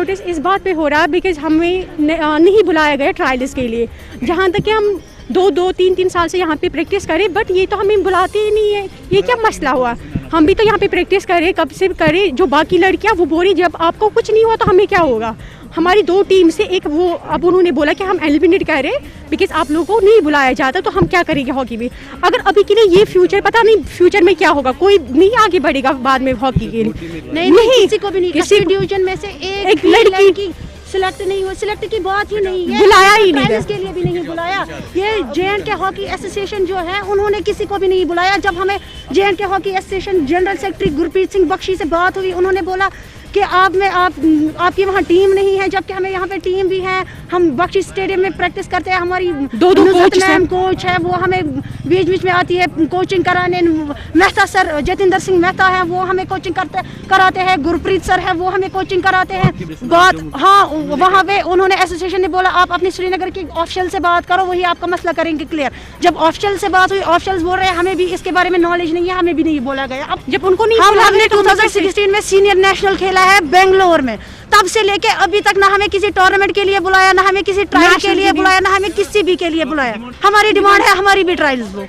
Protest इस बात पे हो रहा है बिकॉज हमें नहीं बुलाया गया ट्रायल्स के लिए। जहाँ तक कि हम 2-3 साल से यहाँ पे प्रैक्टिस करें, बट ये तो हमें बुलाते ही नहीं है। ये क्या मसला हुआ? हम भी तो यहाँ पे प्रैक्टिस करें, कब से करें। जो बाकी लड़कियाँ वो बोल रही जब आपको कुछ नहीं हुआ तो हमें क्या होगा। हमारी 2 टीम से एक वो अब उन्होंने बोला कि हम एलिमिनेट करें बिकॉज आप लोगों को नहीं बुलाया जाता, तो हम क्या करेंगे हॉकी में। अगर अभी के लिए ये फ्यूचर, पता नहीं फ्यूचर में क्या होगा, कोई नहीं आगे बढ़ेगा बाद में हॉकी के लिए। नहीं किसी को भी नहीं, किसी डिवीजन में से एक लड़की सिलेक्ट नहीं हुआ। सिलेक्ट की बात ही नहीं है, बुलाया ही नहीं, इसके लिए भी नहीं बुलाया। ये जे.एंड.के हॉकी एसोसिएशन जो है उन्होंने किसी को भी नहीं बुलाया। जब हमें J and K hockey association general secretary Gurpreet Singh Bakshi से बात हुई, उन्होंने बोला कि आपकी वहाँ टीम नहीं है, जबकि हमें यहाँ पे टीम भी है। हम बख्शी स्टेडियम में प्रैक्टिस करते हैं। हमारी 2 कोच है, वो हमें बीच बीच में आती है कोचिंग कराने। मेहता सर, जतिंदर सिंह मेहता है, वो हमें कोचिंग कराते हैं। गुरप्रीत सर है, वो हमें कोचिंग कराते हैं। बात हाँ, वहाँ पे उन्होंने एसोसिएशन ने बोला आप अपनी श्रीनगर के ऑफिशियल से बात करो, वही आपका मसला करेंगे क्लियर। जब ऑफिशियल से बात हुई, ऑफिशियल बोल रहे हैं हमें भी इसके बारे में नॉलेज नहीं है, हमें भी नहीं बोला गया। अब जब उनको नहीं हमने 2016 में सीनियर नेशनल खेला है बेंगलोर में, तब से लेके अभी तक ना हमें किसी टूर्नामेंट के लिए बुलाया, ना हमें किसी ट्रायल के लिए बुलाया, ना हमें किसी भी के लिए बुलाया। हमारी डिमांड है हमारी भी ट्रायल्स दो।